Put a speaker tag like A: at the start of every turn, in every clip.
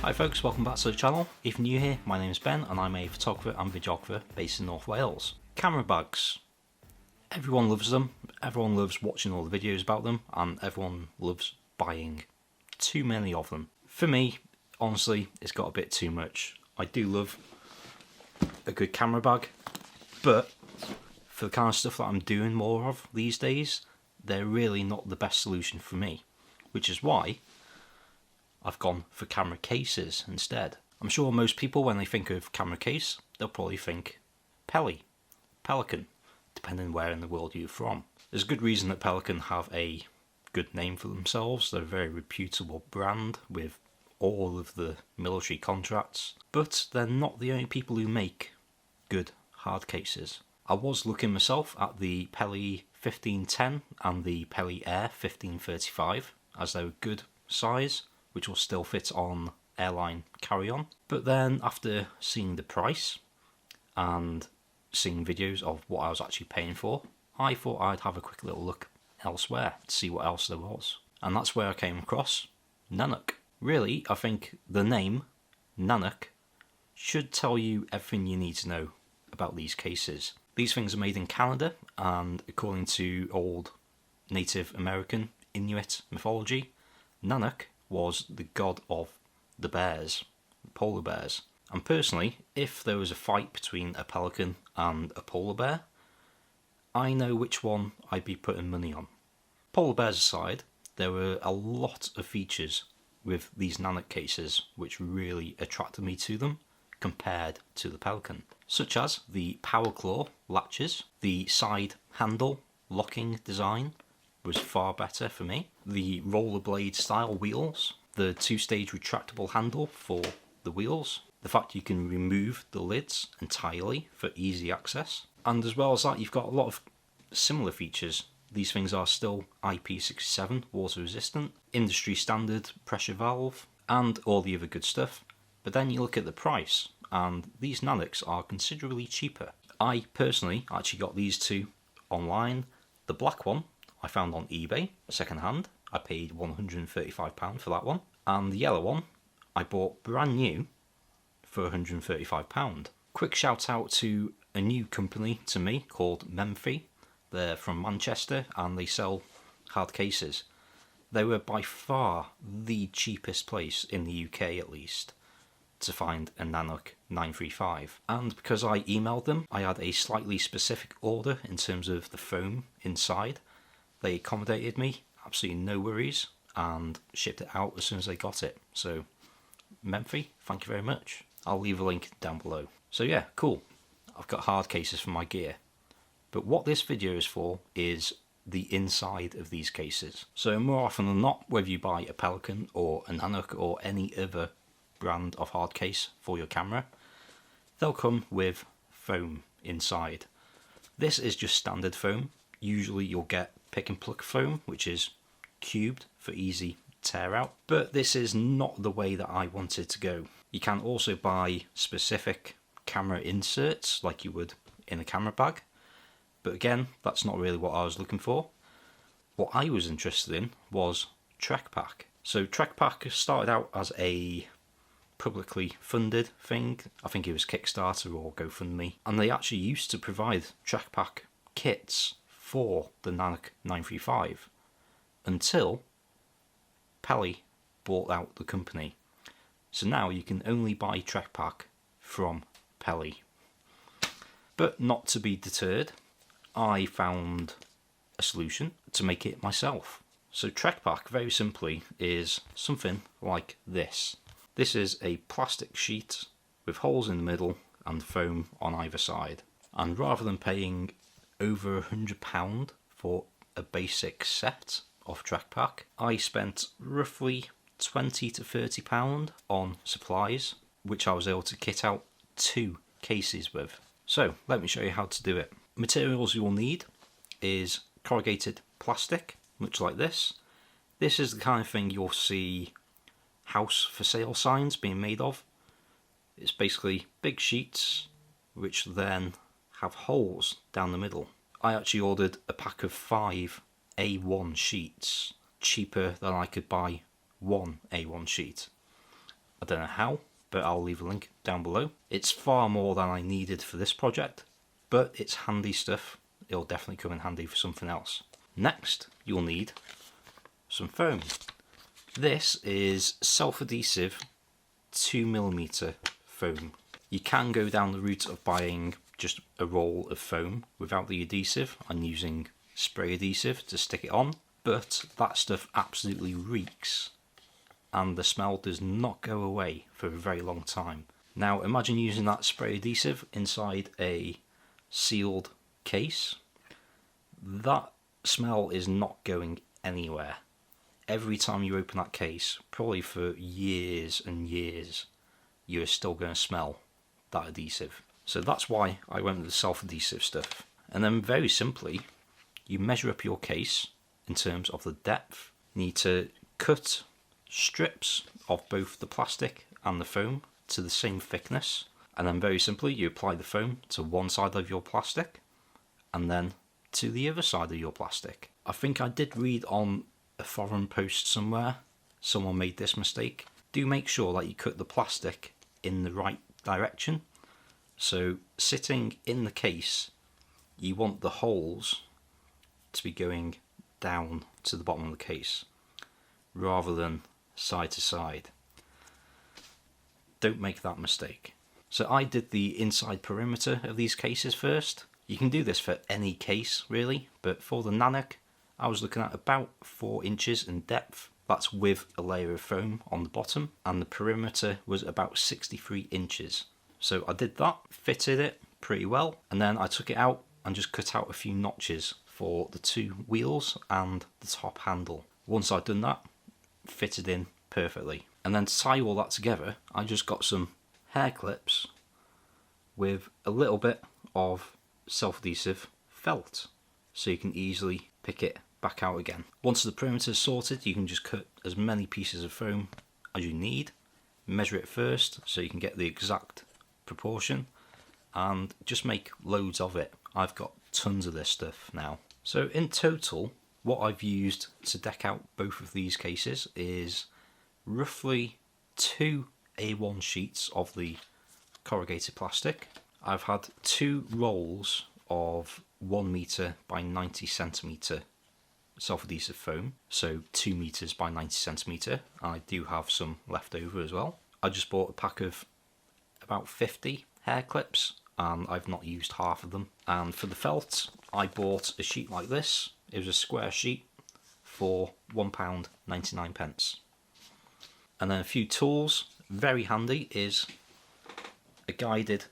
A: Hi folks, welcome back to the channel. If you're new here, my name is Ben and I'm a photographer and videographer based in North Wales. Camera bags. Everyone loves them, everyone loves watching all the videos about them, and everyone loves buying too many of them. For me, honestly, it's got a bit too much. I do love a good camera bag, but for the kind of stuff that I'm doing more of these days, they're really not the best solution for me, which is why I've gone for camera cases instead. I'm sure most people, when they think of camera case, they'll probably think Peli, Pelican, depending where in the world you're from. There's a good reason that Pelican have a good name for themselves. They're a very reputable brand with all of the military contracts, but they're not the only people who make good hard cases. I was looking myself at the Peli 1510 and the Peli Air 1535 as they were good size, which will still fit on airline carry-on. But then after seeing the price and seeing videos of what I was actually paying for, I thought I'd have a quick little look elsewhere to see what else there was. And that's where I came across Nanuk. Really, I think the name Nanuk should tell you everything you need to know about these cases. These things are made in Canada, and according to old Native American Inuit mythology, Nanuk was the god of the bears, the polar bears. And personally, if there was a fight between a pelican and a polar bear, I know which one I'd be putting money on. Polar bears aside, there were a lot of features with these Nanuk cases which really attracted me to them compared to the pelican, such as the power claw latches, the side handle locking design was far better for me. The rollerblade style wheels, the two-stage retractable handle for the wheels, the fact you can remove the lids entirely for easy access, and as well as that you've got a lot of similar features. These things are still IP67 water resistant, industry standard pressure valve, and all the other good stuff. But then you look at the price, and these Nanuks are considerably cheaper. I personally actually got these two online. The black one I found on eBay, second hand. I paid £135 for that one. And the yellow one I bought brand new for £135. Quick shout out to a new company to me called Memfy. They're from Manchester and they sell hard cases. They were by far the cheapest place in the UK at least to find a Nanuk 935. And because I emailed them, I had a slightly specific order in terms of the foam inside. They accommodated me, absolutely no worries, and shipped it out as soon as they got it. So, Memfy, thank you very much. I'll leave a link down below. So yeah, cool. I've got hard cases for my gear. But what this video is for is the inside of these cases. So more often than not, whether you buy a Pelican or a Nanuk or any other brand of hard case for your camera, they'll come with foam inside. This is just standard foam. Usually you'll get pick and pluck foam, which is cubed for easy tear out, but this is not the way that I wanted to go. You can also buy specific camera inserts like you would in a camera bag, but again, that's not really what I was looking for. What I was interested in was TrekPak. So TrekPak started out as a publicly funded thing. I think it was Kickstarter or GoFundMe, and they actually used to provide TrekPak kits for the Nanuk 935 until Peli bought out the company. So now you can only buy TrekPak from Peli. But not to be deterred, I found a solution to make it myself. So TrekPak, very simply, is something like this. This is a plastic sheet with holes in the middle and foam on either side. And rather than paying over £100 for a basic set of TrekPak, I spent roughly £20 to £30 on supplies, which I was able to kit out 2 cases with. So let me show you how to do it. Materials you will need is corrugated plastic, much like this. This is the kind of thing you'll see house for sale signs being made of. It's basically big sheets which then have holes down the middle. I actually ordered a pack of 5 A1 sheets, cheaper than I could buy one A1 sheet. I don't know how, but I'll leave a link down below. It's far more than I needed for this project, but it's handy stuff. It'll definitely come in handy for something else. Next, you'll need some foam. This is self-adhesive 2mm foam. You can go down the route of buying just a roll of foam without the adhesive and using spray adhesive to stick it on, but that stuff absolutely reeks and the smell does not go away for a very long time. Now imagine using that spray adhesive inside a sealed case. That smell is not going anywhere. Every time you open that case, probably for years and years, you are still going to smell that adhesive. So that's why I went with the self-adhesive stuff. And then very simply, you measure up your case in terms of the depth. You need to cut strips of both the plastic and the foam to the same thickness. And then very simply, you apply the foam to one side of your plastic and then to the other side of your plastic. I think I did read on a forum post somewhere, someone made this mistake. Do make sure that you cut the plastic in the right direction. So sitting in the case, you want the holes to be going down to the bottom of the case rather than side to side. Don't make that mistake. So I did the inside perimeter of these cases first. You can do this for any case really, but for the Nanuk I was looking at about 4 inches in depth. That's with a layer of foam on the bottom, and the perimeter was about 63 inches. So I did that, fitted it pretty well, and then I took it out and just cut out a few notches for the 2 wheels and the top handle. Once I'd done that, fitted in perfectly. And then to tie all that together, I just got some hair clips with a little bit of self-adhesive felt, so you can easily pick it back out again. Once the perimeter is sorted, you can just cut as many pieces of foam as you need, measure it first so you can get the exact proportion, and just make loads of it. I've got tons of this stuff now. So in total, what I've used to deck out both of these cases is roughly 2 A1 sheets of the corrugated plastic. I've had 2 rolls of 1 meter by 90 centimeter self-adhesive foam, so 2 meters by 90 centimeter. I do have some left over as well. I just bought a pack of about 50 hair clips and I've not used half of them. And for the felt, I bought a sheet like this. It was a square sheet for £1.99. And then a few tools. Very handy is a guided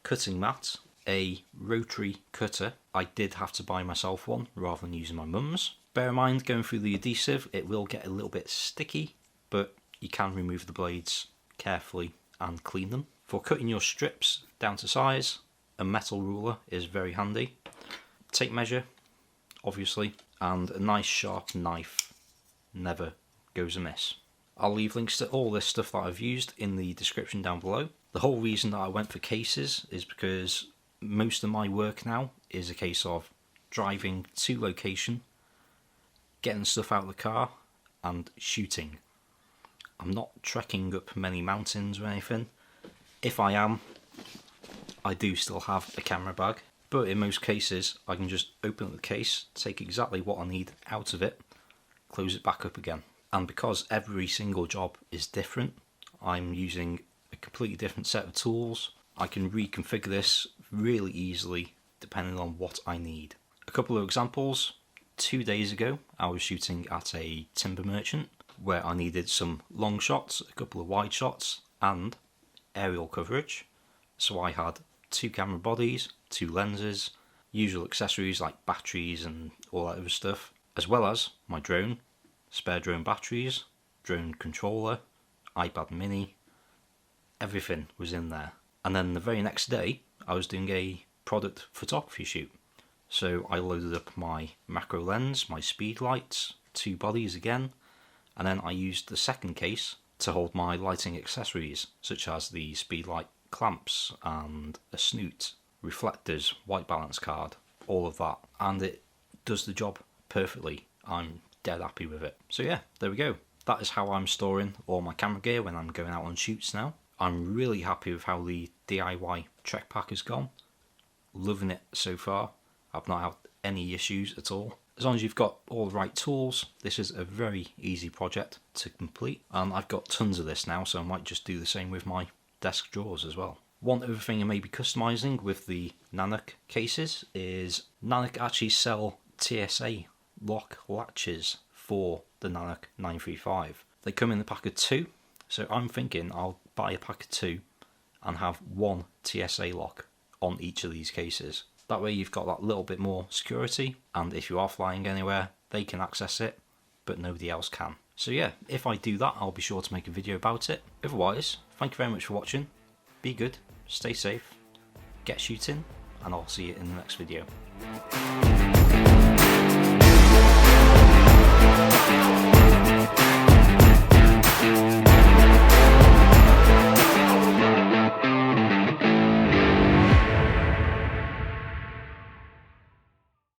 A: cutting mat, a rotary cutter. I did have to buy myself one rather than using my mum's. Bear in mind, going through the adhesive, it will get a little bit sticky, but you can remove the blades carefully and clean them. For cutting your strips down to size, a metal ruler is very handy. Tape measure, obviously, and a nice sharp knife never goes amiss. I'll leave links to all this stuff that I've used in the description down below. The whole reason that I went for cases is because most of my work now is a case of driving to location, getting stuff out of the car and shooting. I'm not trekking up many mountains or anything. If I am, I do still have a camera bag, but in most cases I can just open up the case, take exactly what I need out of it, close it back up again. And because every single job is different, I'm using a completely different set of tools. I can reconfigure this really easily depending on what I need. A couple of examples. 2 days ago I was shooting at a timber merchant where I needed some long shots, a couple of wide shots and aerial coverage. So I had 2 camera bodies, 2 lenses, usual accessories like batteries and all that other stuff, as well as my drone, spare drone batteries, drone controller, iPad mini, everything was in there. And then the very next day I was doing a product photography shoot. So I loaded up my macro lens, my speed lights, 2 bodies again, and then I used the second case to hold my lighting accessories such as the speed light clamps and a snoot, reflectors, white balance card, all of that, and it does the job perfectly. I'm dead happy with it. So yeah, there we go. That is how I'm storing all my camera gear when I'm going out on shoots now. I'm really happy with how the DIY TrekPak has gone. Loving it so far. I've not had any issues at all. As long as you've got all the right tools, this is a very easy project to complete. And I've got tons of this now, so I might just do the same with my desk drawers as well. One other thing I may be customising with the Nanuk cases is Nanuk actually sell Tsa Lock Latches for the Nanuk 935. They come in the pack of 2, so I'm thinking I'll buy a pack of 2 and have one Tsa lock on each of these cases. That way you've got that little bit more security, and if you are flying anywhere, they can access it, but nobody else can. So yeah, if I do that, I'll be sure to make a video about it. Otherwise, thank you very much for watching. Be good, stay safe, get shooting, and I'll see you in the next video.